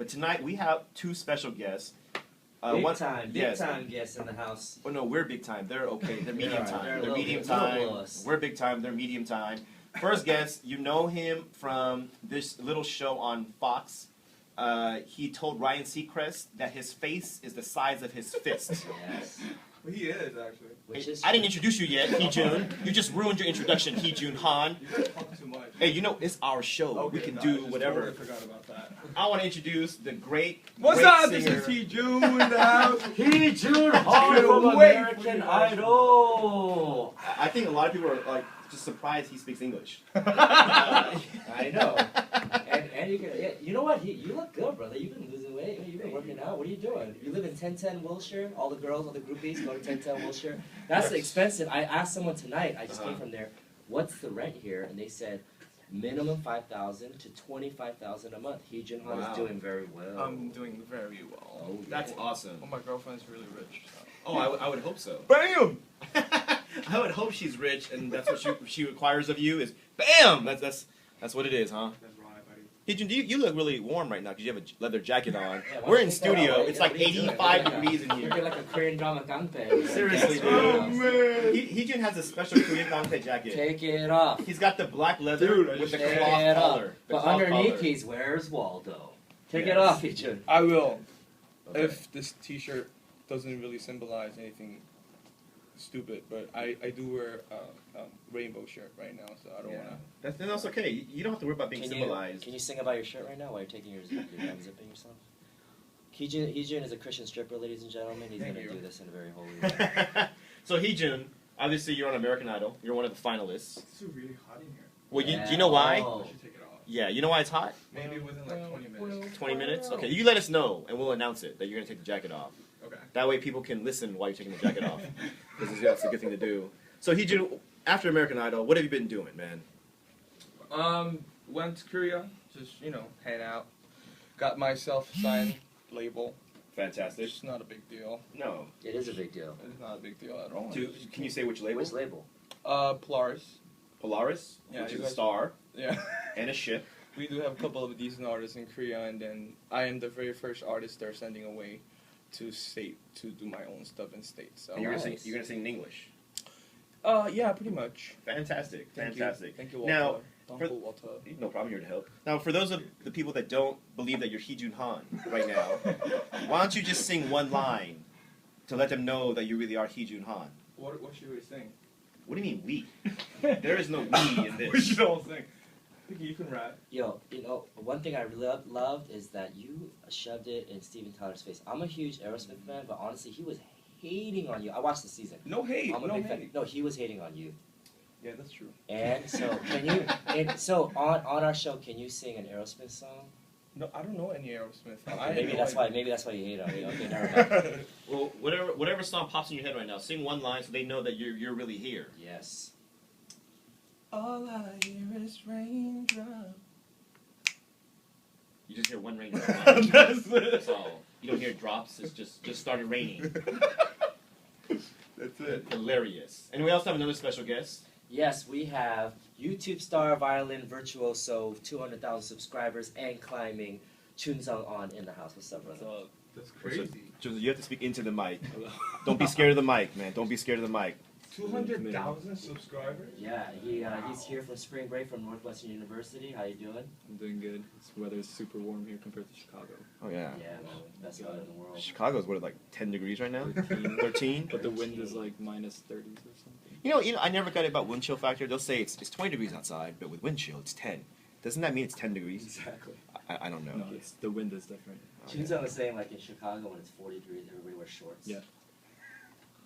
But tonight we have two special guests. Big time guests in the house. Oh no, we're big time. They're okay. They're medium time. They're medium bit, time. We're big time. They're medium time. First guest, you know him from this little show on Fox. He told Ryan Seacrest that his face is the size of his fist. Yes. Well, he is, actually. I didn't introduce you yet, Heejun. You just ruined your introduction, Heejun Han. You guys talk too much. Hey, you know, it's our show. Okay, we can no, do whatever. I forgot about that. I want to introduce the great What's great up? singer. This is Heejun in the house. Heejun Han from American Idol. I think a lot of people are like just surprised he speaks English. I know. And you can, yeah, you know what? You look good, brother. You've been losing weight. You've been working out. What are you doing? You live in 1010 Wilshire. All the girls, all the groupies go to 1010 Wilshire. That's expensive. I asked someone tonight. I just came from there. What's the rent here? And they said minimum $5,000 to $25,000 a month. Heejun Han is doing very well. I'm doing very well. Oh, yeah. That's awesome. Well, my girlfriend's really rich. So. Oh, I would hope so. Bam! I would hope she's rich, and that's what she requires of you is BAM! That's what it is, huh? That's right, buddy. Heejun, you look really warm right now because you have a leather jacket on. Yeah, We're in take that off. studio. What It's are like you doing? 85 You're degrees in You're here. like a Korean drama kangpe. Seriously, dude. Oh, man. Heejun has a special Korean Kangtae jacket. Take it off. He's got the black leather Dude, I with the just- Take cloth it off. collar. The But cloth underneath, collar. he's where's Waldo. Take Yes. it off, Heejun. I will. Okay. If this t-shirt doesn't really symbolize anything stupid, but I do wear a rainbow shirt right now, so I don't want to. That's okay. You don't have to worry about being symbolized. Can you sing about your shirt right now while you're taking your unzipping yourself? Heejun is a Christian stripper, ladies and gentlemen. He's going to do this in a very holy way. So Heejun, obviously you're on American Idol. You're one of the finalists. It's really hot in here. Well, Yeah. do you know why? Oh. I should take it off. Yeah, you know why it's hot? Maybe within like 20 minutes. 20 minutes? Okay, you let us know, and we'll announce it, that you're going to take the jacket off. Okay. That way people can listen while you're taking the jacket off. Because that's a good thing to do. So Heejun, after American Idol, what have you been doing, man? Went to Korea, just, hang out. Got myself signed label. Fantastic. It's not a big deal. No. It is a big deal. It's not a big deal at all. Can you say which label? Which label? Polaris. Polaris, Yeah, which you is a guys- star Yeah. and a ship. We do have a couple of decent artists in Korea, and then I am the very first artist they're sending away to state to do my own stuff in state. So And you're nice. gonna sing in English. Yeah, pretty much. Fantastic. Thank Fantastic. you. Thank you, Walter. Now, Uncle Walter. no problem, here to help. Now, for those of the people that don't believe that you're Heejun Han right now, why don't you just sing one line to let them know that you really are Heejun Han? What should we sing? What do you mean we? There is no we in We this. should all sing. I think you can rap. Yo, one thing I loved is that you shoved it in Steven Tyler's face. I'm a huge Aerosmith fan, but honestly, he was hating on you. I watched the season. No hate. I'm a No big fan. hate. No, he was hating on you. Yeah, that's true. And so, can you? And so on our show, can you sing an Aerosmith song? No, I don't know any Aerosmith. Okay, maybe that's why. Maybe that's why you hate on me. Okay, never mind. Well, whatever song pops in your head right now, sing one line so they know that you're really here. Yes. All I hear is raindrop. You just hear one raindrop. That's it. That's all. You don't hear drops. It's just started raining. That's it. Hilarious. And we also have another special guest. Yes, we have YouTube star violin virtuoso, 200,000 subscribers and climbing, Jun Sung Ahn in the house. What's up, brother? That's crazy. Joseph, you have to speak into the mic. Don't be scared of the mic, man. Don't be scared of the mic. 200,000 subscribers? Yeah, he's here from spring break from Northwestern University. How you doing? I'm doing good. This weather's super warm here compared to Chicago. Oh, yeah. Yeah, man, best weather in the world. Chicago's what, like 10 degrees right now? 13? But the wind is like minus 30s or something. You know, I never got it about wind chill factor. They'll say it's 20 degrees outside, but with wind chill, it's 10. Doesn't that mean it's 10 degrees? Exactly. I don't know. No, the wind is different. Jun Sung was saying like in Chicago when it's 40 degrees, everybody wears shorts. Yeah.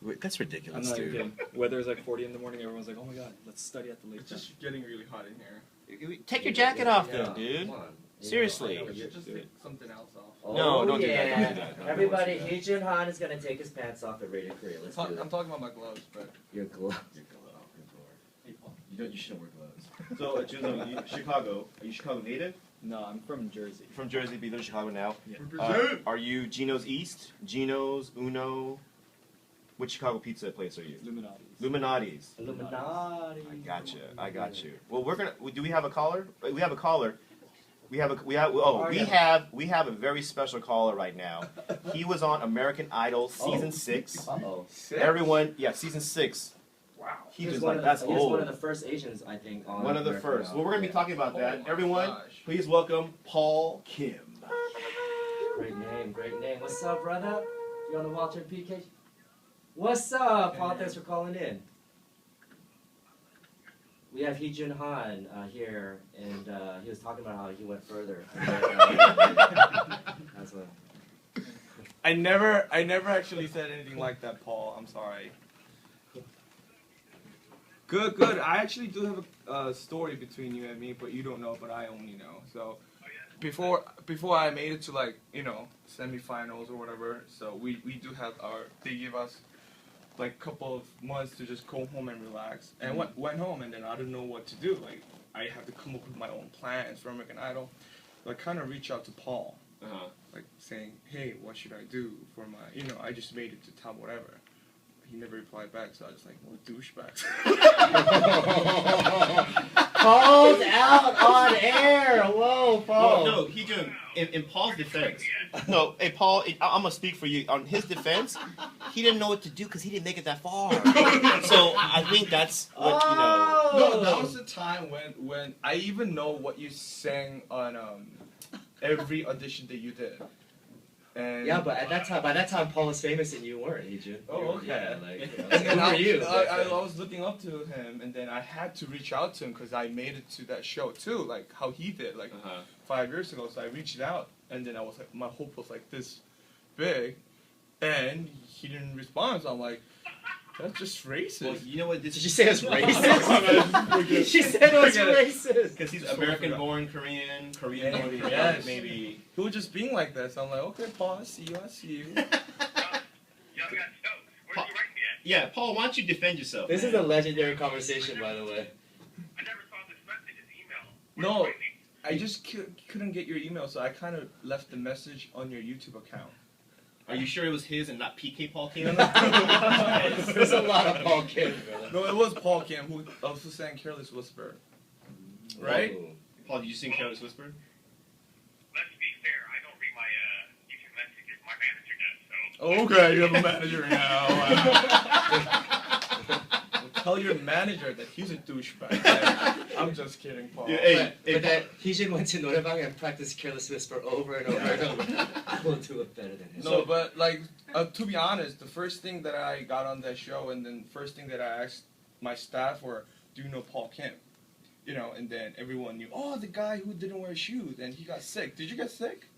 Wait, that's I'm ridiculous, not even dude. kidding. Weather's like 40 in the morning. Everyone's like, oh my god, let's study at the lake. It's just getting really hot in here. Take your jacket off, Yeah, then, dude. come on. Seriously. We should just take something else off. Oh, No, don't do that, yeah. don't do that. No, Everybody, don't do Heejun Han is gonna take his pants off at Radio Korea. Let's do I'm that. talking about my gloves, but... Your glove. You shouldn't wear gloves. So, Jun, Chicago. Are you Chicago native? No, I'm from Jersey. From Jersey, but you live in Chicago now. Yeah. Represent! Are you Gino's East? Gino's? Uno? Which Chicago pizza place are you? Illuminati's. Illuminati's. Illuminati. I got you. Well, do we have a caller? We have a caller. We have a very special caller right now. He was on American Idol season 6. Uh-oh. Everyone, season 6. Wow. He was like, that's He was old. one of the first Asians, I think, on One of the American first. Idol. Well, we're gonna be talking about that. Oh my Everyone, gosh. please welcome Paul Kim. Great name, great name. What's up, brother? You on the Walter PK? What's up, Paul? Thanks for calling in. We have Heejun Han here, and he was talking about how he went further. That's what. I never actually said anything like that, Paul. I'm sorry. Good. I actually do have a story between you and me, but you don't know, but I only know. So before I made it to semifinals or whatever, so we do have they give us a couple of months to just go home and relax, and went home, and then I didn't know what to do. I have to come up with my own plans for American Idol. So I kind of reached out to Paul, saying, hey, what should I do for my, I just made it to top whatever. He never replied back, so I was like, what douchebags. Called out on air. Whoa, Paul. Well, no, Heejun, in Paul's defense. No, hey, Paul, I'm going to speak for you. On his defense, he didn't know what to do because he didn't make it that far. So I think that's what, No, that was the time when I even know what you sang on every audition that you did. And Yeah, but by that time, Paul was famous and you weren't, Heejun. Oh, okay. Yeah, and then who were you? I was looking up to him, and then I had to reach out to him because I made it to that show too, like how he did, 5 years ago. So I reached out, and then I was like, my hope was like this big, and he didn't respond. So I'm like, that's just racist. Well, you know what? Did you say it was racist? She said it was racist. Because he's American-born Korean, Korean-born Yes. maybe. He was just being like that. So I'm like, okay, Paul, I see you. Y'all got stoked. Where's you writing at? Yeah, Paul, why don't you defend yourself? This is a legendary conversation, by the way. I never saw this message, this email. No, I just couldn't get your email, so I kind of left the message on your YouTube account. Are you sure it was his and not PK Paul Kim? There's a lot of Paul Kim, brother. No, it was Paul Kim who also sang Careless Whisper. Right? Whoa. Paul, did you sing Careless Whisper? Let's be fair. I don't read my YouTube messages. My manager does, so. Okay, you have a manager now. Tell your manager that he's a douchebag. I'm just kidding, Paul. Yeah, But that Heejun went to 노래방 and practiced Careless Whisper over and over and over. I will do it better than him. No, but to be honest, the first thing that I got on that show, and then first thing that I asked my staff were, do you know Paul Kim? And then everyone knew, oh, the guy who didn't wear shoes, and he got sick. Did you get sick?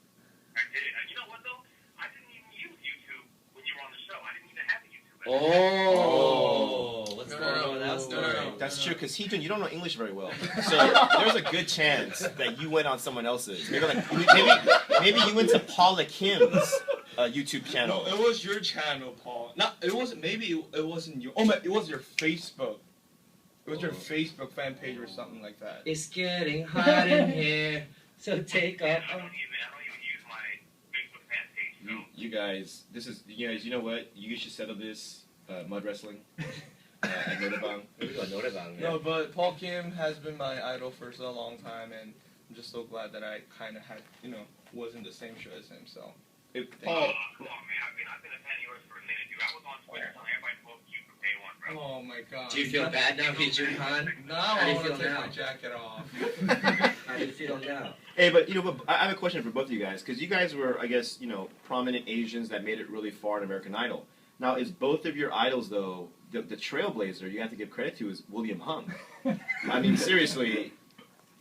I did. And you know what, though? I didn't even use YouTube when you were on the show. I didn't even have a YouTube. What's No, going on with that no, story? no. That's true, because Heejun, you don't know English very well. So there's a good chance that you went on someone else's. Maybe you went to Paula Kim's YouTube channel. No, it was your channel, Paul. It wasn't your. Oh, it was your Facebook. It was your Facebook fan page or something like that. It's getting hot in here, so take off. I don't even use my Facebook fan page, so. You guys, you know what? You should settle this mud wrestling at Notabang. No, but Paul Kim has been my idol for so long time, and I'm just so glad that I kind of had, was in the same show as him. So. Paul, Come on, man. I've been a fan of yours for a minute, dude. I was on Twitter telling everybody to vote you from day one, bro. Oh my God. Do you feel bad now, Heejun Han? Now How do I you want to feel take now? my jacket off. How do you feel now? hey, but I have a question for both of you guys, because you guys were, I guess, prominent Asians that made it really far in American Idol. Now, is both of your idols, though, the trailblazer you have to give credit to is William Hung. I mean, seriously,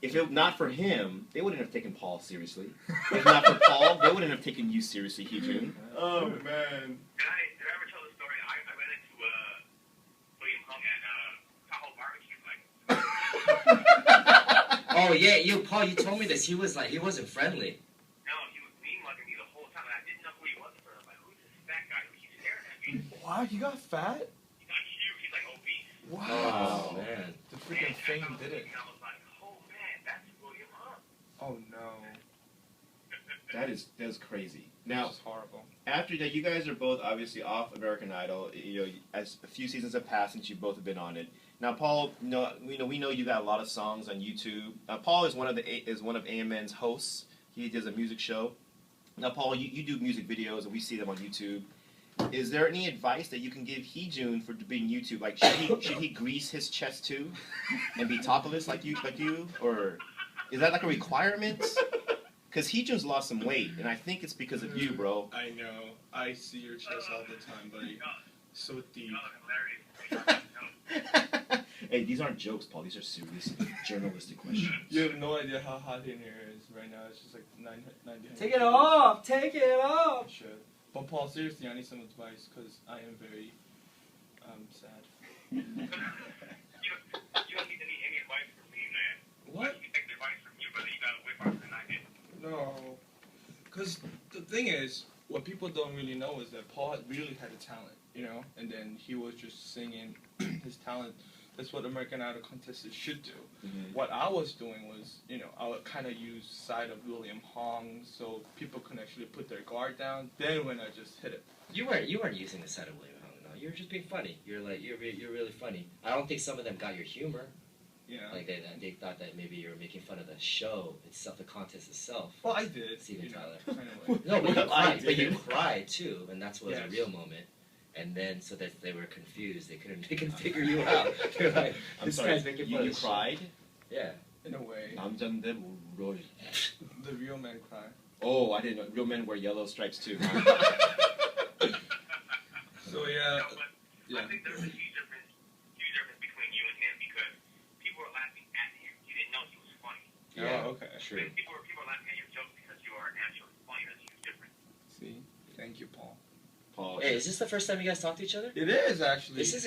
if it not for him, they wouldn't have taken Paul seriously. If not for Paul, they wouldn't have taken you seriously, Heejun. Oh man. Did I ever tell the story? I ran into William Hung at Tahoe Barbecue, Oh yeah, Paul, you told me this. He wasn't friendly. No, he was mean mugging me the whole time, and I didn't know who he was at first. I'm like, who's this fat guy who keeps staring at me? Wow, he got fat? He got huge. He's like obese. Wow. Oh man. The freaking fame did it. And I was like, oh man, that's William Hung. Oh no. That is crazy. Now, Now, it's horrible. after that, you guys are both obviously off American Idol. As a few seasons have passed since you both have been on it. Now, Paul, we know you got a lot of songs on YouTube. Paul is one of AMN's hosts. He does a music show. Now, Paul, you do music videos, and we see them on YouTube. Is there any advice that you can give Heejun for being YouTube? Like, should he grease his chest too, and be topless like you, or is that like a requirement? Because Heejun's lost some weight, and I think it's because of you, bro. I know. I see your chest all the time, buddy. So deep. Hey, these aren't jokes, Paul. These are serious journalistic questions. You have no idea how hot in here is right now. It's just like 90. Take it off! Take it off! Sure. But Paul, seriously, I need some advice because I am very sad. You don't need any advice from me, man. What? You take advice from you, brother. You got a way farther than I did. No. Because the thing is, what people don't really know is that Paul really had a talent, you know? And then he was just singing his talent. That's what American Idol contestants should do. Mm-hmm. What I was doing was, I would kind of use side of William Hong so people can actually put their guard down. Then when I just hit it. You weren't using the side of William Hung, no. You were just being funny. You're really funny. I don't think some of them got your humor. Yeah. Like they thought that maybe you were making fun of the show itself, the contest itself. Well, I did. Steven Tyler. Kind of way. No, but I you did. cried too, and that's was Yes. a real moment. And then, so that they were confused, they couldn't figure you out. They're like, I'm this sorry. guy's making fun You of cried? Yeah. In a way. 남잔데 뭘? The real men cry. Oh, I didn't know. Real men wear yellow stripes too. So yeah. I think there's a huge difference between you and him because people are laughing at him. You didn't know he was funny. Yeah. Oh, okay. True. People are laughing at your jokes because you are naturally funny. That's a huge difference. See? Thank you, Paul. Paul. Hey, is this the first time you guys talk to each other? It is actually. This is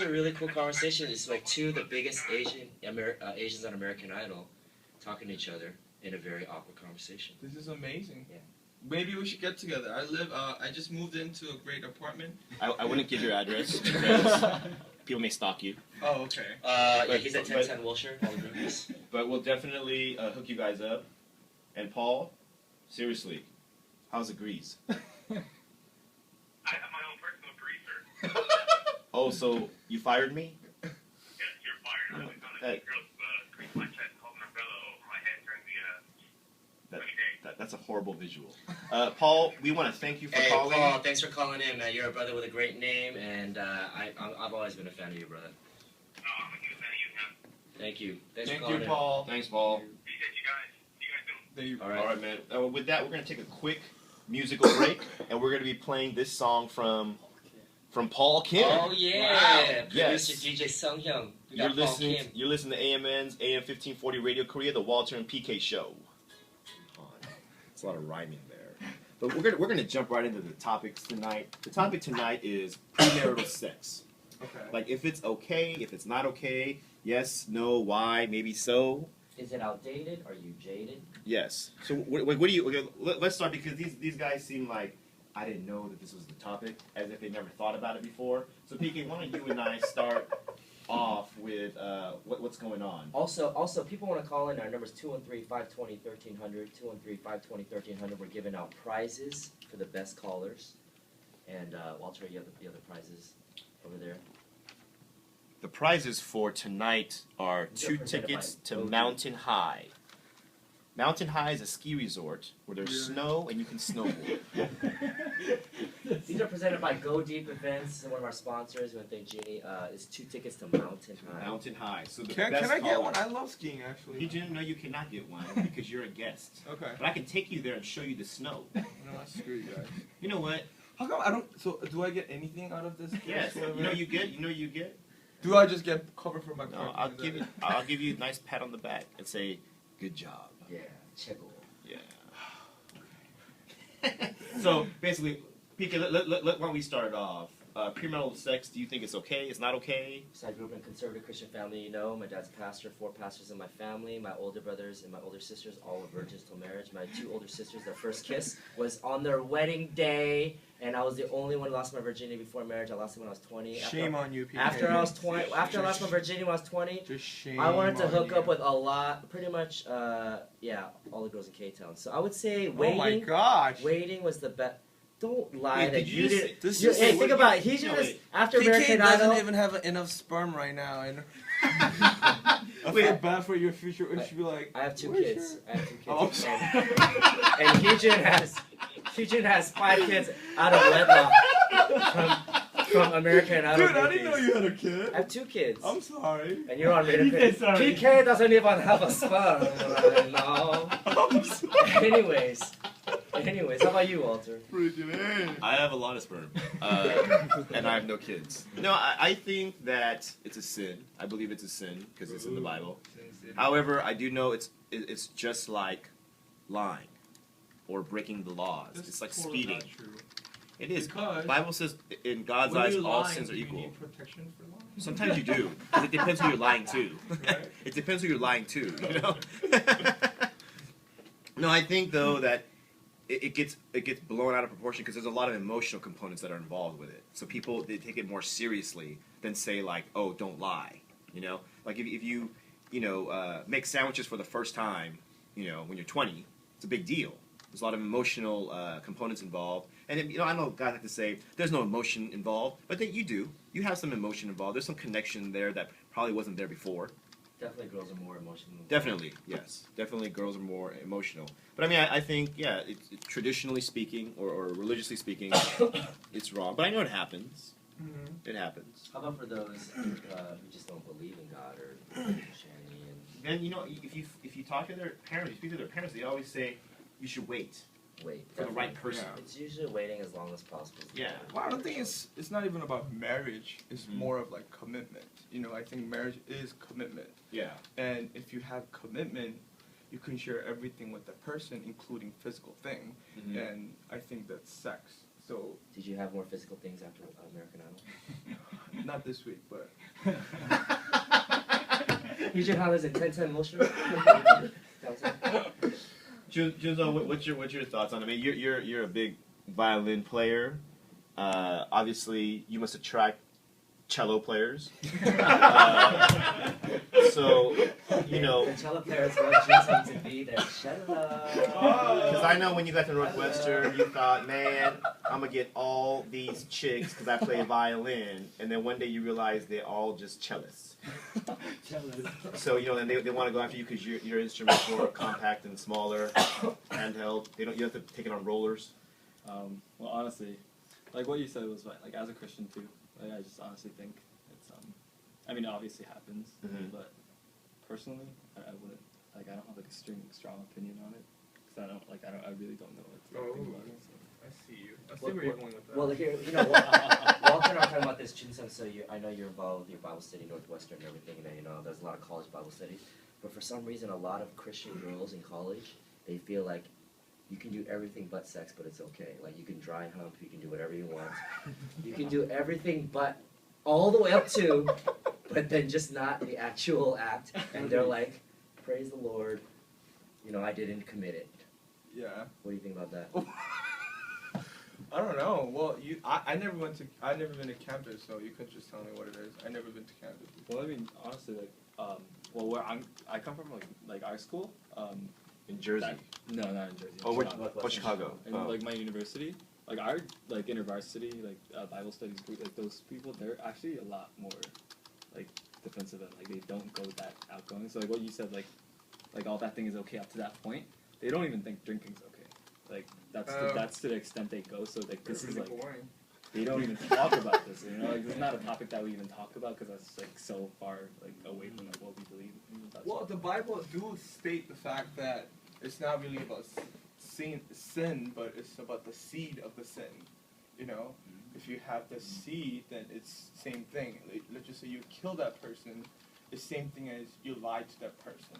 a really cool conversation. It's like two of the biggest Asians on American Idol talking to each other in a very awkward conversation. This is amazing. Yeah. Maybe we should get together. I just moved into a great apartment. I wouldn't give your address because people may stalk you. Oh, okay. Yeah, he's at 1010 Wilshire, all the groupies. But we'll definitely hook you guys up. And Paul, seriously, how's the grease? I have my own personal greaser. Oh, so you fired me? Yes, you're fired. I'm gonna make girls grease my chest, hold an umbrella over my head during the day. That's a horrible visual. Paul, we want to thank you for Hey, calling. Paul, thanks for calling in, man. You're a brother with a great name, and I've always been a fan of you, brother. I'm a huge fan of you, man. Thank you. Thanks Thank for calling you, in. Paul. Thanks, Paul. Appreciate you guys. All right. All right, man. With that, we're going to take a quick musical break, and we're going to be playing this song from Paul Kim. Oh yeah, Wow. producer Yes. DJ Sung Hyung. We You're got Paul listening. Kim. You're listening to AMN's AM1540 Radio Korea, the Walter and PK show. It's a lot of rhyming there, but we're gonna jump right into the topics tonight. The topic tonight is premarital sex. Okay. Like if it's okay, if it's not okay, yes, no, why, maybe so. Is it outdated? Are you jaded? Yes. So what do you? Okay, let's start because these guys seem like I didn't know that this was the topic, as if they never thought about it before. So PK, why don't you and I start off with what's going on? Also, people want to call in. Our number's 213-520-1300, 213-520-1300. We're giving out prizes for the best callers. And Walter, you have the other prizes over there. The prizes for tonight are These are 2 presented tickets by to OG. Mountain High. Mountain High is a ski resort where there's Really? snow and you can snowboard. These are presented by Go Deep Events, one of our sponsors. We want to thank Jeannie. It's 2 tickets to Mountain High. Mountain High. So the Can best I get caller- one? I love skiing actually. You didn't know you cannot get one because you're a guest. Okay. But I can take you there and show you the snow. No, screw you guys. You know what? How come I don't? So do I get anything out of this? Yes. Whatever? You know you get. Do I just get covered for my No, parking? I'll give you a nice pat on the back and say, "Good job." Yeah, Checo. Yeah. So basically, PK, why don't we start off? Premarital sex. Do you think it's okay? It's not okay? So I grew up in a conservative Christian family, you know. My dad's pastor, 4 pastors in my family. My older brothers and my older sisters all were virgins till marriage. My 2 older sisters, their first kiss was on their wedding day, and I was the only one who lost my virginity before marriage. I lost it when I was 20. Shame on you, PK. After I was 20, after I lost my virginity when I was 20, Just shame. I wanted to on hook you. up with a lot, pretty much, all the girls in K-Town. So I would say Oh my gosh. waiting was the best. Don't lie Wait, that did you you just didn't. This You, is- hey, think about it. Heejun No, is wait. after PK American doesn't Idol. even have enough sperm right now, and I feel bad for your future. It should be like. I have 2 "Where's kids. your-" I have 2 kids. Oh, and Heejun has 5 kids out of wedlock from American Idol. Dude, I didn't know groupies. you had a kid. I have 2 kids. I'm sorry. And you're on radio. said sorry. PK doesn't even have a sperm. No. I'm sorry. Anyways, how about you, Walter? I have a lot of sperm, and I have no kids. No, I think that it's a sin. I believe it's a sin because it's in the Bible. However, I do know it's just like lying or breaking the laws. It's like speeding. It is. Because Bible says in God's when eyes you all lying, sins are do you equal. need protection for lying? Sometimes you do. 'Cause it depends who you're lying to. Right. It depends who you're lying to. You know. No, I think though that it gets blown out of proportion because there's a lot of emotional components that are involved with it. So people they take it more seriously than say like, oh, don't lie. You know, like if you make sandwiches for the first time, when you're 20, it's a big deal. There's a lot of emotional components involved, and I know guys like to say there's no emotion involved, but then you do. You have some emotion involved. There's some connection there that probably wasn't there before. Definitely girls are more emotional. Definitely, yes. Definitely girls are more emotional. But I mean, I think, yeah, traditionally speaking, or religiously speaking, it's wrong. But I know it happens. Mm-hmm. It happens. How about for those who just don't believe in God or Christianity? Then, if you talk to their parents, you speak to their parents, they always say, you should wait Wait. for the right definitely. person. Yeah. It's usually waiting as long as possible. Yeah. Well, I don't think it's not even about marriage. It's Mhm. more of like commitment. I think marriage is commitment. Yeah. And if you have commitment, you can share everything with the person, including physical thing. Mhm. And I think that's sex. So Did you have more physical things after American Idol? not this week, but Heejun Han is a 10-10 motion. Junzo, what's your thoughts on it? I mean, you're a big violin player. Obviously, you must attract cello players. So, The cello players want Jun Sung to be their cello. because I know when you got to Northwestern, you thought, man, I'm gonna get all these chicks because I play violin, and then one day you realize they're all just cellists. So and they want to go after you because your instrument's more compact and smaller, handheld. You have to take it on rollers. Well, honestly, like what you said was right. Like as a Christian too, like I just honestly think it's I mean, it obviously happens, Mhm. but personally, I wouldn't like. I don't have like a strong opinion on it because I really don't know what to think about it. So. I see you. I see Well, where you're going with that. Well, here, Walter and I are talking about this, Jun Sung, so I know you're involved with your Bible study, Northwestern and everything, and there's a lot of college Bible studies. But for some reason, a lot of Christian girls in college, they feel like you can do everything but sex, but it's okay. Like, you can dry hump, you can do whatever you want. You can do everything but all the way up to, but then just not the actual act. And they're like, praise the Lord, I didn't commit it. Yeah. What do you think about that? I don't know. Well, I never been to campus, so you could just tell me what it is. I never been to campus. Well, I mean, honestly, like, where I come from, like our school, In Jersey. no, not in Jersey. Oh, Chicago. what Chicago? And Oh. like my university, like our intervarsity, Bible studies group, like those people, they're actually a lot more like defensive and like they don't go that outgoing. So like what you said, like all that thing is okay up to that point. They don't even think drinking's okay. Like that's to the extent they go. So like this is like boring. they don't even talk about this. Like this is not a topic that we even talk about because that's like so far like away from like what we believe. That's Well, the Bible do state the fact that it's not really about sin, but it's about the seed of the sin. If you have the seed, then it's same thing. Let's just say you kill that person, it's same thing as you lied to that person.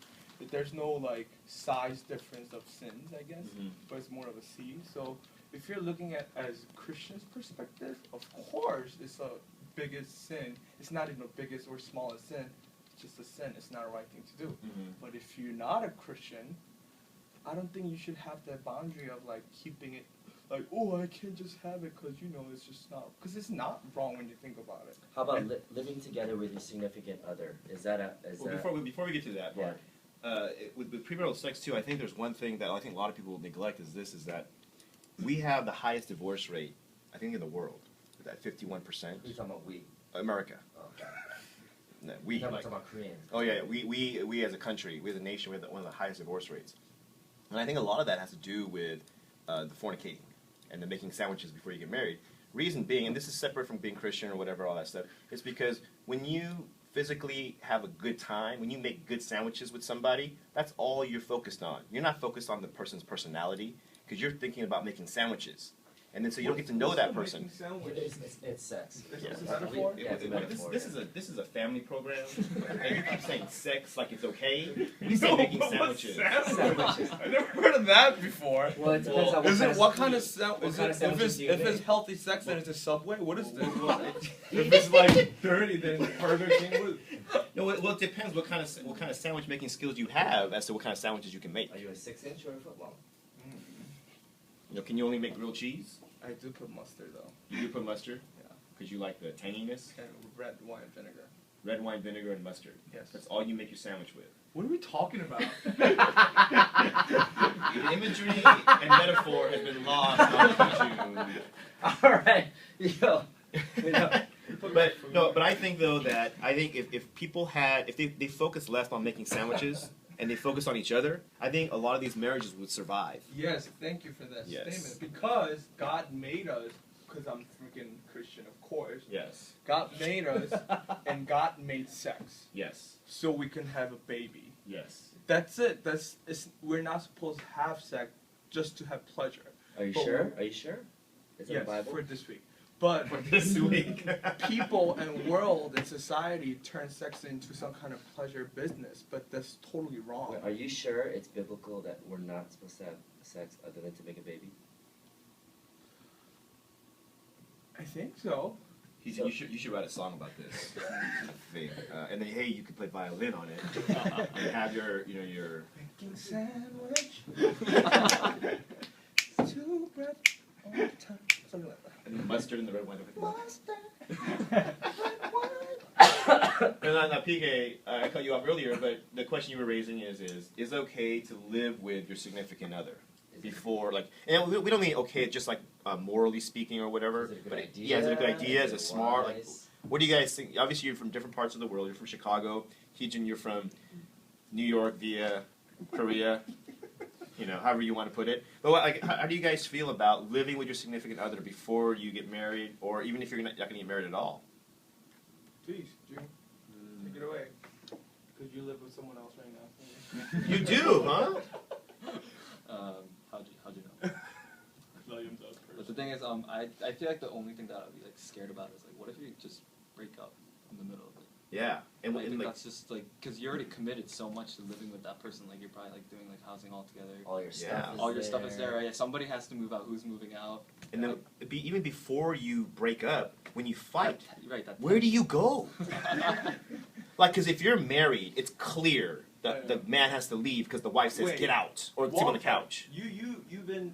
There's no like size difference of sins, I guess, Mhm. but it's more of a seed. So if you're looking at as Christian's perspective, of course it's a biggest sin. It's not even the biggest or smallest sin. It's just a sin. It's not a right thing to do. Mhm. But if you're not a Christian, I don't think you should have that boundary of like keeping it like, oh, I can't just have it because it's just not, because it's not wrong when you think about it. How about living together with your significant other? Is that Well, before we get to that Yeah. part, with premarital sex too, I think there's one thing that I think a lot of people neglect is that we have the highest divorce rate, I think, in the world, at 51%. You're talking about we. America. Okay. No, You're like, talking about Koreans. oh yeah, we as a country, we as a nation, we have one of the highest divorce rates. And I think a lot of that has to do with the fornicating and the making sandwiches before you get married. Reason being, and this is separate from being Christian or whatever, all that stuff, is because when you physically have a good time, when you make good sandwiches with somebody, that's all you're focused on. You're not focused on the person's personality because you're thinking about making sandwiches. And then so you don't get to know that person. It's sex. It's Yeah. a metaphor? Yeah, it's a metaphor. This is a family program, and you keep saying sex like it's okay. We say making sandwiches. Sandwiches. I never heard of that before. Well, it depends on What kind of sandwich? kind of sandwiches do you If it's make? healthy sex, then it's a Subway. What is this? If it's like dirty, then Burger King. No, well, it depends what kind of sandwich making skills you have as to what kind of sandwiches you can make. Are you a 6-inch or a foot long? You know, can you only make grilled cheese? I do put mustard though. You do put mustard? Yeah. Because you like the tanginess? And red wine vinegar. Red wine, vinegar, and mustard. Yes. That's all you make your sandwich with. What are we talking about? The imagery and metaphor has been lost on Heejun. All right. Yo. But I think though that if people had if they focused less on making sandwiches and they focused on each other, I think a lot of these marriages would survive. Yes, thank you for that Yes. statement. Because God made us, because I'm freaking Christian, of course. Yes. God made us, and God made sex, Yes. so we can have a baby. Yes. That's it. We're not supposed to have sex just to have pleasure. Are you But sure? Are you sure? Is it Yes, the Bible? for this week. But For this week. people and world and society turn sex into some kind of pleasure business, but that's totally wrong. Wait, are you sure it's biblical that we're not supposed to have sex other than to make a baby? I think so. You should write a song about this thing, and then hey, you could play violin on it, and have your Making sandwich. Two bread all the time. Something like that. and the mustard and the red wine. Mustard. Now, PK, I cut you off earlier, but the question you were raising is it okay to live with your significant other before, like, and we don't mean okay, just like morally speaking or whatever. Is it a good But idea? yeah, is it a good idea? Is it smart? Like, Wise? what do you guys think? Obviously, you're from different parts of the world. You're from Chicago. Heejun, you're from New York via Korea. You know, however you want to put it. But like, how do you guys feel about living with your significant other before you get married, or even if you're not going to get married at all? Please, June, take it away. Because you live with someone else right now. You do, huh? How'd you know? William does But the thing is, I feel like the only thing that I'd be like scared about is like, what if you just break up in the middle of it? Yeah, and I think like, that's just like, because you're already committed so much to living with that person. Like you're probably like doing like housing all together. All your stuff Yeah. is All your stuff is there, right? Somebody has to move out. Who's moving out? and then even before you break up, when you fight, Right. That where do you go? Like, because if you're married, it's clear that the man has to leave because the wife says Wait. get out or sit on the couch. You've been,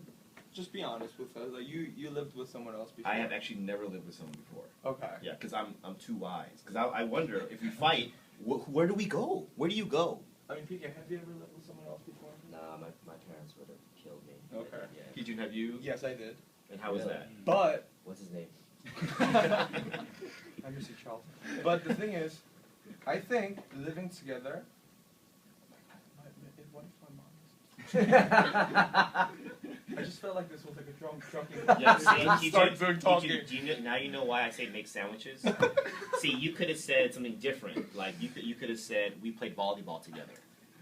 just be honest with us. Like you lived with someone else before. I have actually never lived with someone before. Okay. Yeah, because I'm too wise. Because I wonder if we fight, where do we go? Where do you go? I mean, PK, have you ever lived with someone else before? Nah, my parents would have killed me. Okay. Yeah. Heejun, have you? Yes, I did. And how was Really? that? But What's his name? I miss you, Charles. But the thing is, I think living together. What if my mom is? I just felt like this was like a drunken. Yeah, see, Start doing talking. now you know why I say make sandwiches. See, you could have said something different. Like you could have said we played volleyball together.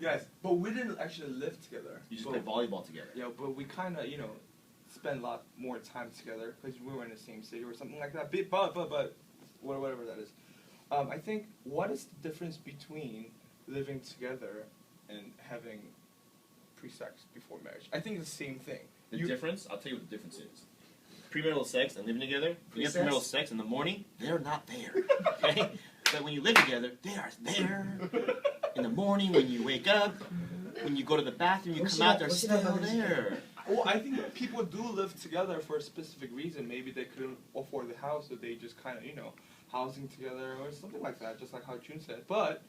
Yes, but we didn't actually live together. You just But- played volleyball together. Yeah, but we kind of, spend a lot more time together because we were in the same city or something like that. But whatever that is. I think what is the difference between living together and having pre-sex before marriage? I think it's the same thing. The difference? I'll tell you what the difference is. Premarital sex and living together. When you have Pre-sex? premarital sex in the morning, they're not there. Okay? But when you live together, they are there. In the morning, when you wake up, when you go to the bathroom, you come out, they're still there. Well, I think people do live together for a specific reason. Maybe they couldn't afford the house, so they just kind of, housing together or something like that, just like how Jun said. But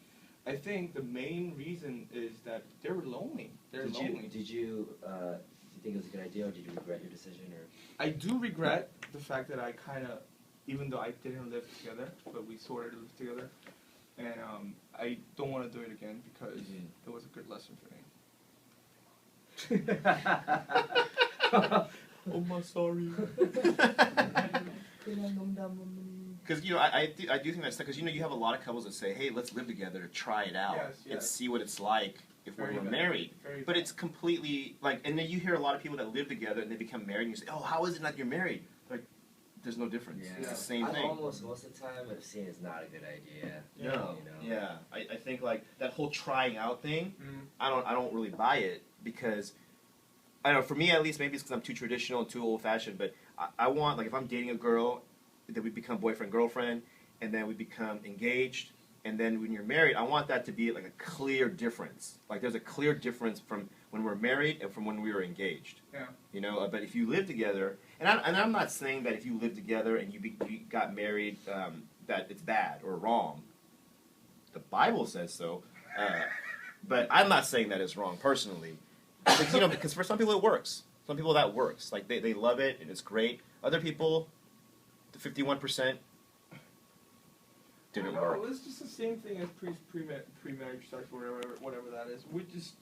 I think the main reason is that they were lonely. They're lonely. Did think it was a good idea, or did you regret your decision? Or I do regret the fact that I kind of, even though I didn't live together, but we sort of lived together, and I don't want to do it again because it was a good lesson for me. Oh my sorry. Because I do think that's because you have a lot of couples that say, hey, let's live together to try it out and see what it's like if we're married. But it's completely like, and then you hear a lot of people that live together and they become married and you say, oh, how is it not you're married? Like, there's no difference. Yeah. It's the same thing. Almost most of the time I've seen it's not a good idea. No. You know? Yeah. I think like that whole trying out thing, I don't really buy it because I don't know, for me at least, maybe it's because I'm too traditional and too old fashioned, but I want, like, if I'm dating a girl, that we become boyfriend, girlfriend, and then we become engaged, and then when you're married, I want that to be like a clear difference. Like, there's a clear difference from when we're married and from when we were engaged. Yeah. You know, but if you live together, and I'm not saying that if you live together and you got married, that it's bad or wrong. The Bible says so, but I'm not saying that it's wrong personally. Because, because for some people it works. Some people that works. Like, they love it and it's great. Other people, the 51%, didn't work. It's just the same thing as pre-marriage sex or whatever that is. We just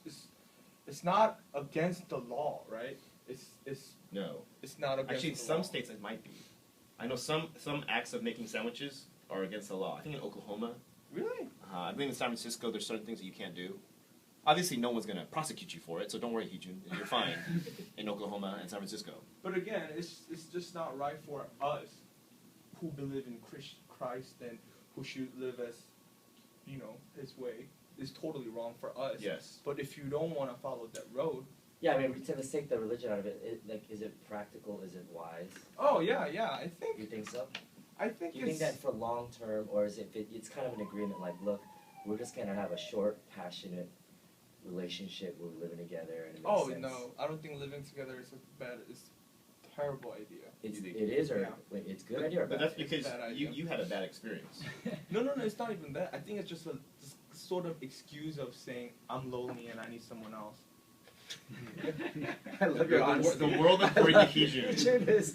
it's not against the law, right? No. It's not against Actually, the some law. states it might be. I know some acts of making sandwiches are against the law. I think in Oklahoma. Really? I think in San Francisco there's certain things that you can't do. Obviously, no one's going to prosecute you for it, so don't worry, Heejun. You're fine in Oklahoma and San Francisco. But again, it's just not right for us who believe in Christ and who should live as, his way. It's totally wrong for us. Yes. But if you don't want to follow that road. Yeah, I mean, we tend to take the religion out of it. Is it practical? Is it wise? Oh, yeah, I think. You think so? I think Do you think that for long term, or is it's kind of an agreement like, look, we're just going to have a short, passionate relationship where we're living together and it makes sense? No, I don't think living together is it's a terrible idea. It is, or Yeah. it's a good idea or But bad? that's because It's a bad idea. you had a bad experience. No, it's not even that. I think it's just a sort of excuse of saying, I'm lonely and I need someone else. I love your honesty. The world according to Heejun. This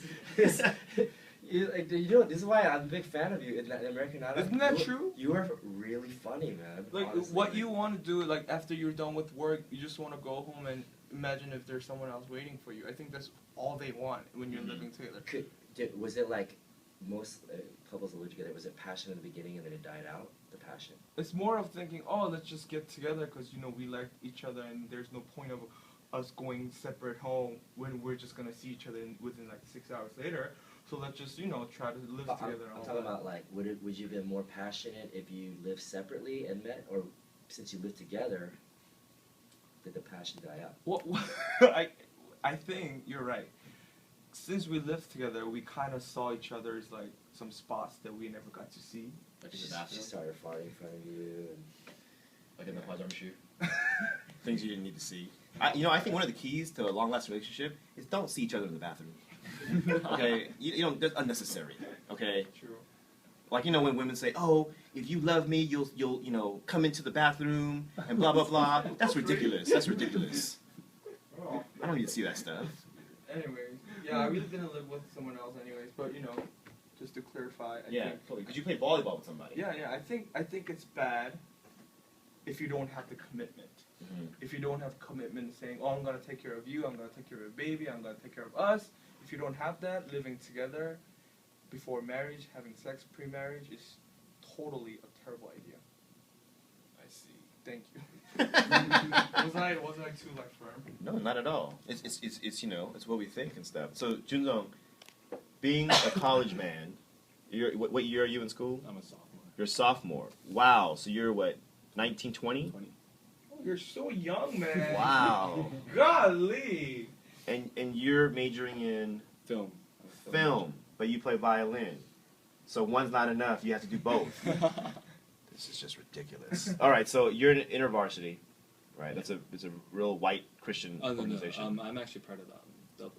is why I'm a big fan of you in Latin American Idol. Isn't that true? You are really funny, man. Like, honestly. what you want to do, like, after you're done with work, you just want to go home and imagine if there's someone else waiting for you. I think that's all they want when you're living together. Was it like most couples that live together, was it passion in the beginning and then it died out, the passion? It's more of thinking, oh, let's just get together because, we like each other and there's no point of us going separate home when we're just going to see each other within, like, 6 hours later. So let's just, try to live together. I'm talking about, like, would you have been more passionate if you lived separately and met, or since you lived together, did the passion die out? Well, I think you're right. Since we lived together, we kind of saw each other's, like, some spots that we never got to see. Like in the She bathroom, started farting in front of you. like in the pajama shoot. Things you didn't need to see. I think one of the keys to a long-lasting relationship is don't see each other in the bathroom. Okay, that's unnecessary. Okay. True. Like, when women say, "Oh, if you love me, you'll come into the bathroom and blah blah blah." That's ridiculous. That's ridiculous. Oh. I don't need to see that stuff. Anyways, yeah, I really didn't live with someone else anyways, but, just to clarify, I think, totally. Because you play volleyball with somebody. yeah, I think it's bad if you don't have the commitment. Mm-hmm. If you don't have commitment saying, oh, I'm going to take care of you, I'm going to take care of your baby, I'm going to take care of us. If you don't have that, living together before marriage, having sex pre-marriage is totally a terrible idea. I see. Thank you. wasn't I too, like, firm? No, not at all. It's it's what we think and stuff. So, Jun Sung, being a college man, what year are you in school? I'm a sophomore. You're a sophomore. Wow. So you're what, 19, 20? 20. Oh, you're so young, man. Wow. Golly. And you're majoring in Film. film, but you play violin. So one's not enough. You have to do both. This is just ridiculous. All right. So you're in InterVarsity, right? It's a real white Christian Oh, no, organization. I'm actually part of the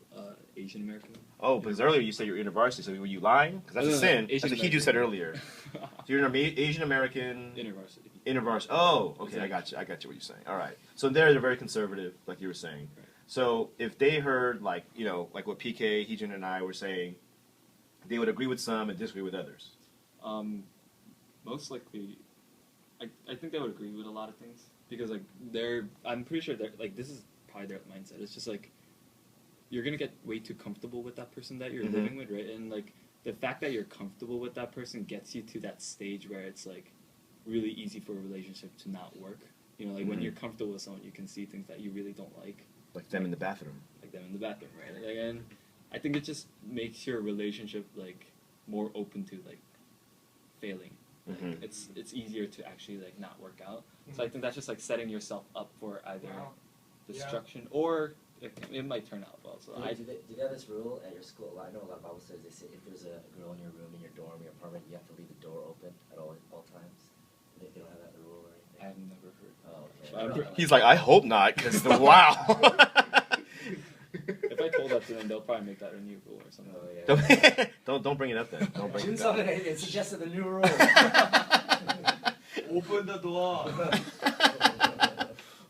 Asian American. Oh, because earlier you said you're InterVarsity, so were you lying? Because that's No, a no, sin. Asian That's what Heejun said earlier. So you're an Asian American InterVarsity. InterVarsity. Oh, okay, I got you. I got you what you're saying. All right. So they're very conservative, like you were saying. Right. So if they heard like like what PK, Heejun, and I were saying, they would agree with some and disagree with others. Most likely, I think they would agree with a lot of things because like I'm pretty sure they're like this is probably their mindset. It's just like you're gonna get way too comfortable with that person that you're Mhm. living with, right? And like the fact that you're comfortable with that person gets you to that stage where it's like really easy for a relationship to not work. You know, like when Mhm. you're comfortable with someone, you can see things that you really don't like Them in the bathroom. them in the bathroom, right? Like, and I think it just makes your relationship like more open to like failing. Like, Mhm. it's easier to actually like not work out. So I think that's just like setting yourself up for either destruction or it might turn out well. So Do they have this rule at your school? I know a lot of Bible studies. They say if there's a girl in your room, in your dorm, your apartment, you have to leave the door open at all times. They don't have that rule or anything. I've never heard. Oh, okay. He's like, I hope not, because wow. If I told that to them, they'll probably make that a new rule or something. Oh, yeah. don't bring it up then. Don't bring Jun it Sung up. Ahn suggested the new rule. Open the door.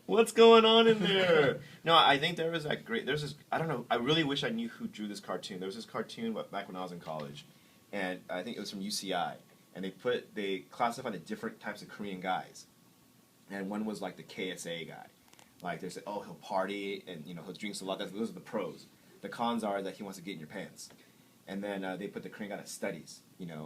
What's going on in there? No, I think there was that great. There's this. I don't know. I really wish I knew who drew this cartoon. There was this cartoon back when I was in college, and I think it was from UCI. And they classified the different types of Korean guys, and one was like the KSA guy. Like they said, oh, he'll party and he'll drink a lot. Those are the pros. The cons are that he wants to get in your pants. And then they put the Korean guy that studies.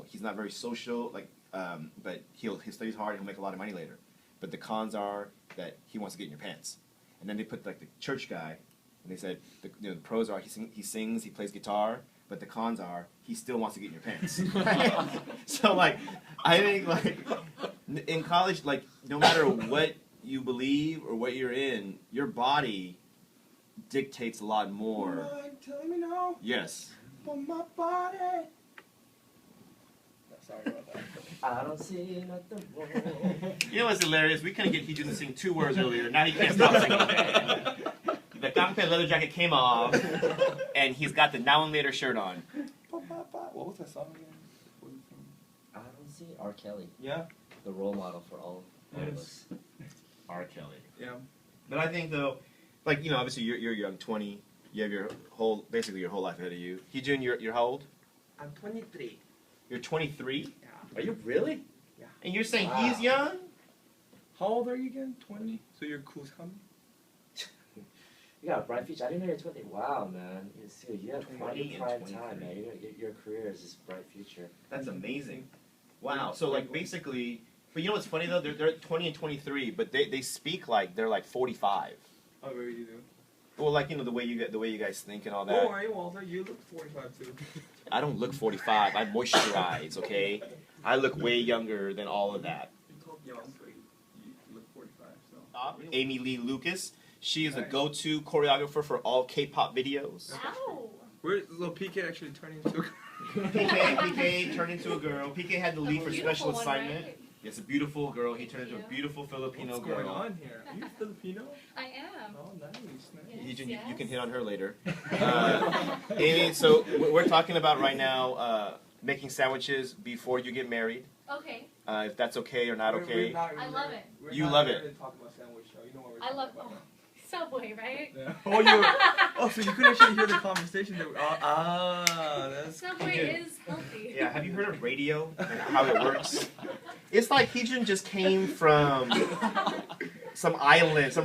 He's not very social, but he studies hard and he'll make a lot of money later. But the cons are that he wants to get in your pants. And then they put like the church guy, and they said the pros are he sings, he plays guitar, but the cons are he still wants to get in your pants. So like, I think like in college, like no matter what you believe or what you're in, your body dictates a lot more. Telling me now. Yes. For my body. Sorry about that. I don't see nothing wrong. You know what's hilarious? We couldn't get Heejun to sing 2 words earlier. Now he can't stop singing. The Gangpe leather jacket came off, and he's got the Now and Later shirt on. What was that song again? I don't see R. Kelly, Yeah. the role model for all of Yes. us. R. Kelly. Yeah. But I think though, like obviously you're young, 20. You have basically your whole life ahead of you. Heejun, you're how old? I'm 23. You're 23, Are you really? and you're saying Wow. he's young? How old are you again? 20. So you're cool as coming? You got a bright future. I didn't know you're 20. Wow, man. You have 20 and prime 23. time, man. Your career is this bright future. That's amazing. Wow. So like basically, but you know what's funny though? They're 20 and 23, but they speak like they're like 45. Oh, really? You do? Well, like the way you guys think and all that. Don't worry, Walter. You look 45 too. I don't look 45. I moisturize. Okay. I look way younger than all of that. Yeah, but you look 45. So. Amy Lee Lucas. She is the go-to choreographer for all K-pop videos. Ow! Where little PK actually turning into? PK turned into a girl. PK had to leave for Beautiful special one, assignment. right? Yes, a beautiful girl. He turned into a Thank you. beautiful Filipino What's girl. going on here? Are you Filipino? I am. Oh, nice. Yes. Heejun, you can yes. hit on her later. Amy, so we're talking about right now making sandwiches before you get married. Okay. If that's okay or not okay. I love it. You love it. We're not talking about sandwich show. You know what we're I talking love about. Subway, right? Yeah. Oh, so you could actually hear the conversation that that's Subway is healthy. Yeah, have you heard of radio and how it works? It's like Heejun just came from some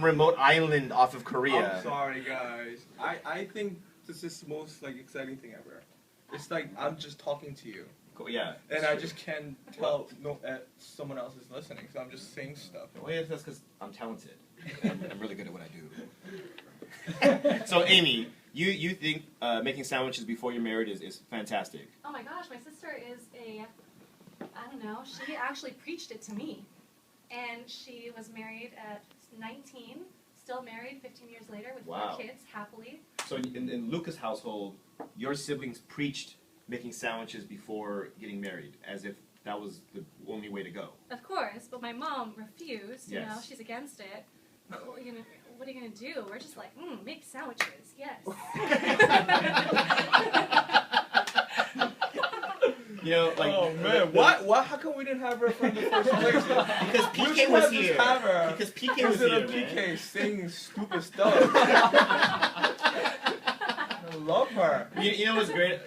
remote island off of Korea. I'm sorry, guys. I think this is the most exciting thing ever. It's like I'm just talking to you, Cool, yeah. and I just can't tell someone else is listening, so I'm just saying stuff. Well, yeah, that's because I'm talented. I'm really good at what I do. So, Amy, you think making sandwiches before you're married is fantastic. Oh my gosh, my sister is I don't know, she actually preached it to me. And she was married at 19, still married 15 years later with Wow. 4 kids, happily. So, in Lucas' household, your siblings preached making sandwiches before getting married, as if that was the only way to go. Of course, but my mom refused, you know, Yes. she's against it. But, what are you gonna do? We're just like, make sandwiches, yes. You know, like, oh man, what? How come we didn't have her from the first place? Because We PK should was have just here. have her. Because PK was Instead here, of man. PK saying stupid stuff. I love her. You know what's great?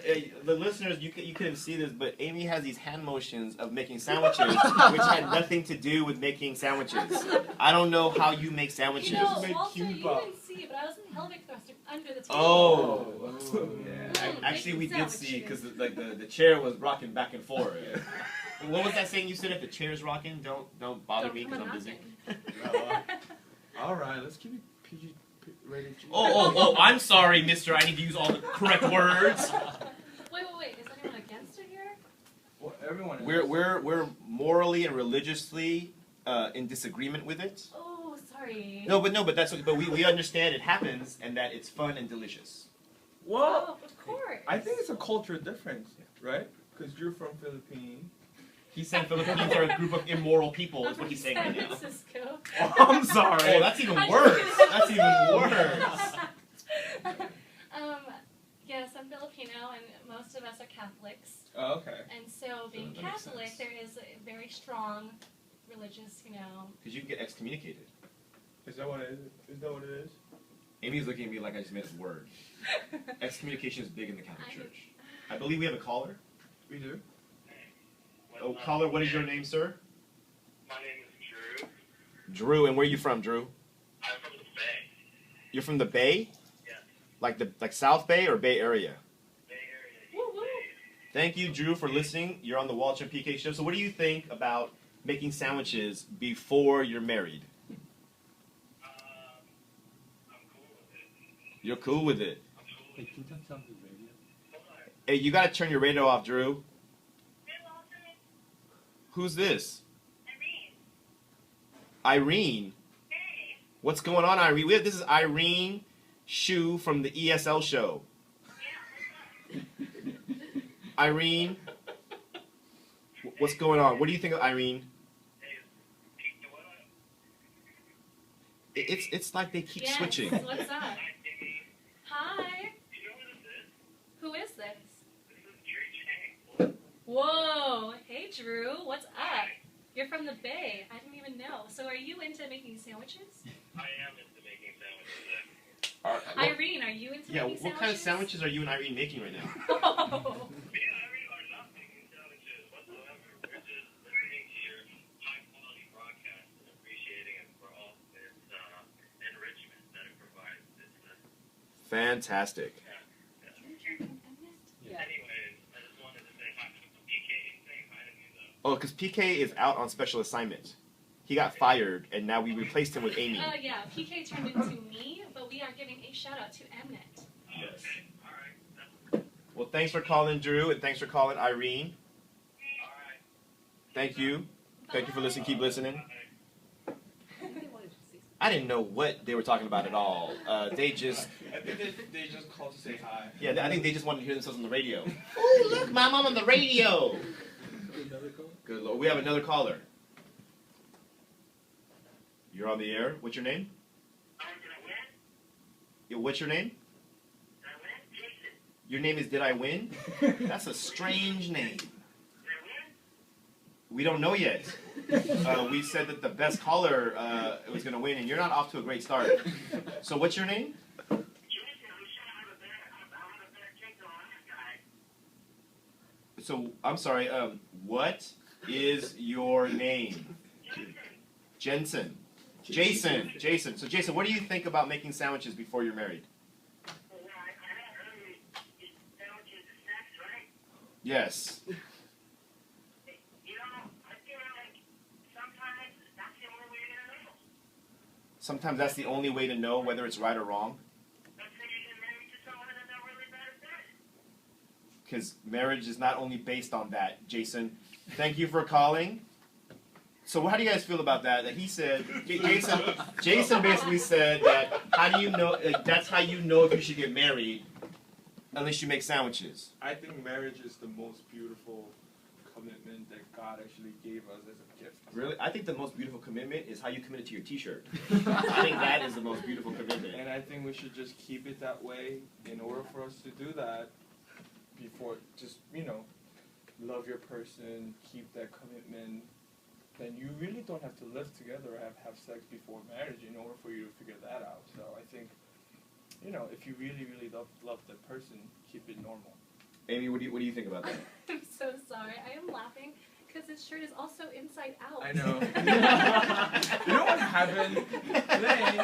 The listeners, you couldn't see this, but Amy has these hand motions of making sandwiches, which had nothing to do with making sandwiches. I don't know how you make sandwiches. You know, Make Walter, you kimbap. didn't see, but I was in pelvic thrusting under the table. Oh. Yeah. Actually, we did Sandwiches. see because like the chair was rocking back and forth. What was that saying you said? If the chair's rocking, don't bother me because I'm busy. All right, let's keep it PG rated. Oh! I'm sorry, Mister. I need to use all the correct words. Wait. Is anyone against it here? Well, everyone. Is. We're morally and religiously in disagreement with it. Oh, sorry. No, but that's but we understand it happens and that it's fun and delicious. Well, Oh, of course. I think it's a culture difference, right? Because you're from Philippines. He's saying Philippines are a group of immoral people. Is what he's saying San right now. Francisco. Oh, I'm sorry. Oh, that's even worse. That's even worse. Yes, I'm Filipino, and most of us are Catholics. Oh, okay. And so, being that makes Catholic, sense. there is a very strong religious, Because you can get excommunicated. Is that what it is? Is that what it is? Amy's looking at me like I just made a word. Excommunication is big in the Catholic I- Church. I believe we have a caller. We do. Oh, caller, what is your name, sir? My name is Drew. Drew, and where are you from, Drew? I'm from the Bay. You're from the Bay? Yes. Like South Bay or Bay Area? Bay Area. Woo woo. Thank you, Drew, for listening. You're on the Walter and PK show. So what do you think about making sandwiches before you're married? I'm cool with it. You're cool with it. I'm cool with Hey, it. can you turn something to the radio? Hold on. Hey, you gotta turn your radio off, Drew. Hey, Walter. Who's this? Irene. Irene. Hey. What's going on, Irene? This is Irene Shu from the ESL show. Yeah, Irene, what's going on? What do you think of Irene? Hey, Pete, what up? It's like they keep Yes, switching. what's up? Hi, Timmy. Hi. You know who this is? Who is this? This is Drew Chang. Whoa. Hey, Drew. What's up? You're from the Bay. I didn't even know. So are you into making sandwiches? I am into making sandwiches. Irene, are you into Yeah, making what kind of sandwiches are you and Irene making right now? Me and Irene are not making sandwiches whatsoever. We're just listening to your high-quality broadcast and appreciating it for all its enrichment that it provides. It's Fantastic. Yeah. Anyways, I just wanted to say hi to PK and say hi to me though. Oh, because PK is out on special assignment. He got fired, and now we replaced him with Amy. Yeah, PK turned into me, but we are giving a shout out to Mnet. Yes. Okay, alright. Well, thanks for calling, Drew, and thanks for calling, Irene. Alright. Thank you. Thank you for listening. Keep listening. Bye. I didn't know what they were talking about at all. They just, I think they just called to say hi. yeah, I think they just wanted to hear themselves on the radio. Oh, look, my mom on the radio. Another call? Good Lord. We have another caller. You're on the air. What's your name? Did I win? Yeah, what's your name? Did I win? Jason. Your name is Did I Win? That's a strange name. Did I win? We don't know yet. We said that the best caller was going to win, and you're not off to a great start. So what's your name? Jason, I'm sure I have a better take on this guy. So, I'm sorry, what is your name? Jason. Jason. So, Jason, what do you think about making sandwiches before you're married? Well, I heard earlier you sandwiches is sex, right? Yes. You know, I feel like sometimes that's the only way to know. Sometimes that's the only way to know whether it's right or wrong, Let's say you get married to someone and they're really bad at that. because marriage is not only based on that. Jason, thank you for calling. So how do you guys feel about that? That he said, Jason basically said that how do you know? Like, that's how you know if you should get married, unless you make sandwiches. I think marriage is the most beautiful commitment that God actually gave us as a gift. Really, I think the most beautiful commitment is how you committed to your T-shirt. I think that is the most beautiful commitment. And I think we should just keep it that way. In order for us to do that, before just love your person, keep that commitment, then you really don't have to live together or have sex before marriage in order for you to figure that out. So I think, if you really, really love that person, keep it normal. Amy, what do you think about that? I'm so sorry. I am laughing because this shirt is also inside out. I know. You know what happened today?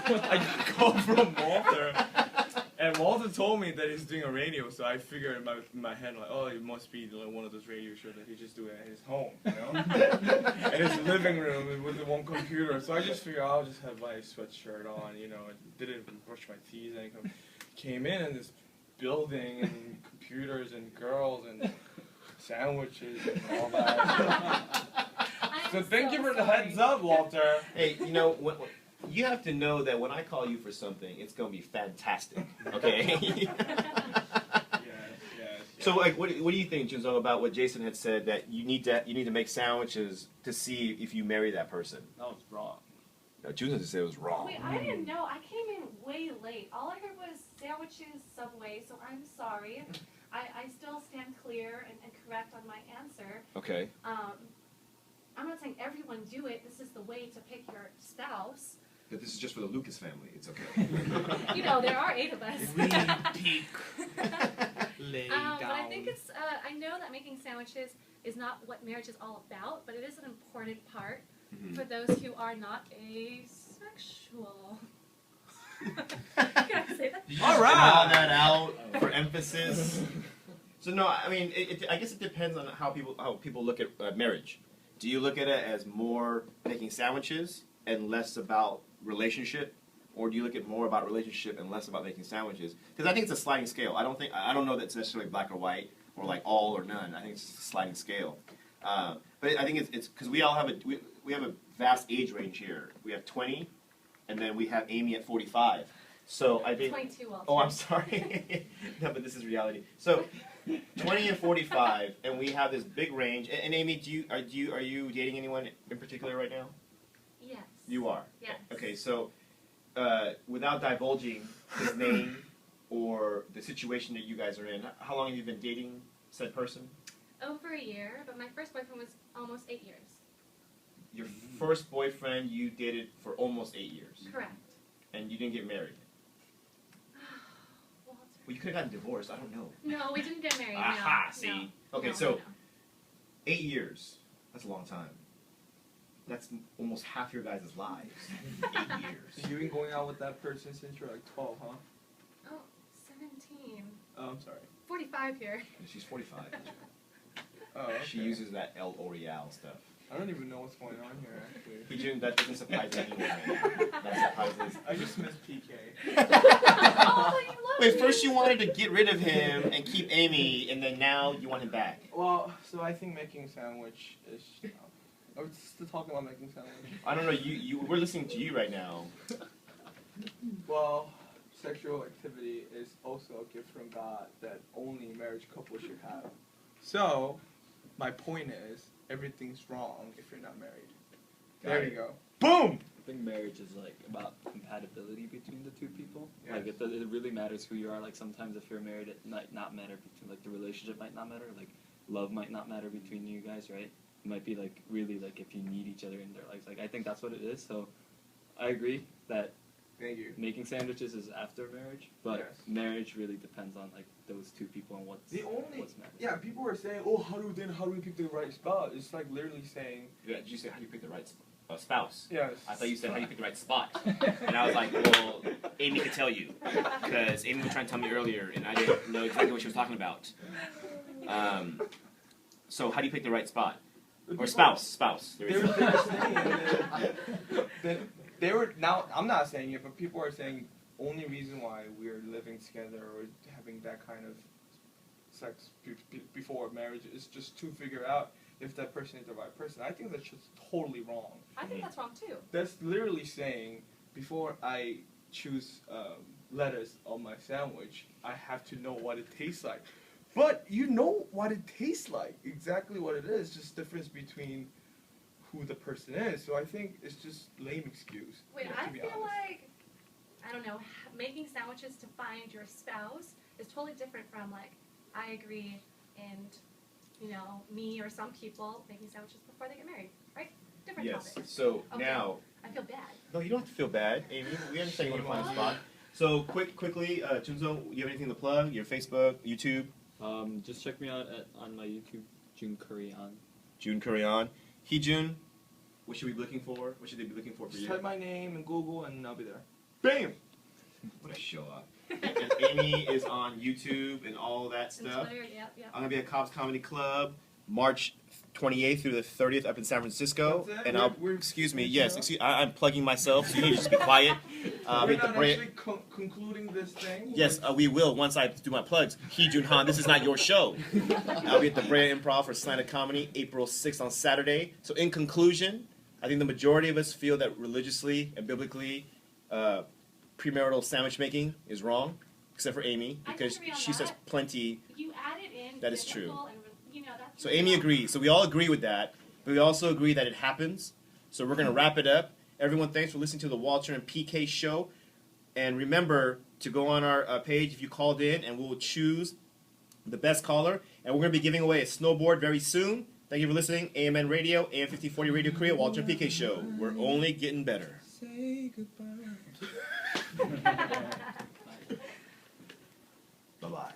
I got a call from Walter, and Walter told me that he's doing a radio. So I figured in my head like, oh, it must be like one of those radio shows that he just doing at his home, in his living room with the one computer. So I just figured I'll just have my sweatshirt on, and didn't even brush my teeth. And I came in this building and computers and girls and sandwiches and all that. So thank you for the heads up, Walter. Hey, you have to know that when I call you for something, it's gonna be fantastic. Okay. Yes. So, like, what do you think, Jun Sung, about what Jason had said that you need to make sandwiches to see if you marry that person? That was wrong. No, Jun Sung said it was wrong. Wait, I didn't know. I came in way late. All I heard was sandwiches, Subway, so I'm sorry. I still stand clear and correct on my answer. Okay. I'm not saying everyone do it. This is the way to pick your spouse. But this is just for the Lucas family. It's okay. There are 8 of us. Lay But down. I think it's, I know that making sandwiches is not what marriage is all about, but it is an important part for those who are not asexual. Can I say that? All right. That out for emphasis. So no, I mean, I guess it depends on how people look at marriage. Do you look at it as more making sandwiches and less about relationship, or do you look at more about relationship and less about making sandwiches? Because I think it's a sliding scale. I don't know that it's necessarily black or white or like all or none. I think it's just a sliding scale. But I think it's because we all have we have a vast age range here. We have 20, and then we have Amy at 45. So I think. 22 also. Oh, I'm sorry. No, but this is reality. So 20 and 45, and we have this big range. And Amy, are you dating anyone in particular right now? Yes. You are. Yes. Okay, so without divulging his name or the situation that you guys are in, how long have you been dating said person? Over a year, but my first boyfriend was almost 8 years. Your first boyfriend you dated for almost 8 years, Correct. and you didn't get married. Walter. Well, you could have gotten divorced. I don't know. No, we didn't get married. Aha! No. See. No. Okay, No, so no. 8 years. That's a long time. That's almost half your guys' lives. 8 years. So you've been going out with that person since you're like 12, huh? Oh, 17. Oh, I'm sorry. 45 here. She's 45. Oh, okay. She uses that El L'Oreal stuff. I don't even know what's going on here, actually. Heejun, that doesn't surprise anyone. That surprises. I just miss PK. Oh, you love Wait, me. first you wanted to get rid of him and keep Amy, and then now you want him back. Well, so I think making sandwich is... Are we still talking about making sandwich? I don't know. We're listening to you right now. Well, sexual activity is also a gift from God that only marriage couples should have. So, my point is, everything's wrong if you're not married. There you go. Boom! I think marriage is like about compatibility between the two people. Yes. Like it really matters who you are. Like sometimes if you're married, it might not matter between like the relationship might not matter. Like love might not matter between you guys, right? It might be like really like if you need each other in their lives. Like I think that's what it is. So I agree that Thank you. making sandwiches is after marriage, but Yes. marriage really depends on like those two people and what's matters. Yeah, people are saying, oh, how do we pick the right spot? It's like literally saying, Yeah, did you say how do you pick the right spouse? yes. I thought you said how do you pick the right spot. And I was like, well, Amy could tell you. Because Amy was trying to tell me earlier, and I didn't know exactly what she was talking about. So how do you pick the right spot? Or spouse. There They is were saying that now, I'm not saying it, but people are saying only reason why we're living together or having that kind of sex before marriage is just to figure out if that person is the right person. I think that's just totally wrong. I think that's wrong too. That's literally saying before I choose lettuce on my sandwich, I have to know what it tastes like. But you know what it tastes like, exactly what it is, just difference between who the person is. So I think it's just lame excuse. Wait, to I be feel honest. like, I don't know, making sandwiches to find your spouse is totally different from like, I agree, and, you know, me or some people making sandwiches before they get married, right? Different Yes. topic. So Okay. now, I feel bad. no, you don't have to feel bad, Amy. We understand you want to find a spot. So quickly, Jun Sung, you have anything to plug? Your Facebook, YouTube, Just check me out on my YouTube, Jun Korean. Jun Korean, Heejun. What should we be looking for? What should they be looking for Just you? type my name in Google and I'll be there. Bam! What a show up. And Amy is on YouTube and all that And stuff. Twitter, yep. I'm gonna be at Cobb's Comedy Club, March 28th through the 30th up in San Francisco. That's it? And I'll, We're excuse me, finishing yes, up? excuse, I'm plugging myself, so you need to just be quiet. I'll We're be at the not Brea- actually concluding this thing? Yes, we will once I do my plugs. Heejun Han, this is not your show. I'll be at the Brea Improv for Slanted Comedy, April 6th on Saturday. So in conclusion, I think the majority of us feel that religiously and biblically, premarital sandwich making is wrong, except for Amy, I because disagree on she says that. plenty. You added in That is true. biblical and, you know, that's So Amy agrees. So we all agree with that, but we also agree that it happens. So we're going to wrap it up. Everyone, thanks for listening to the Walter and PK show. And remember to go on our page if you called in, and we'll choose the best caller. And we're going to be giving away a snowboard very soon. Thank you for listening. AMN Radio, AM1540 Radio Korea, Walter and PK show. We're only getting better. Say goodbye. Bye-bye.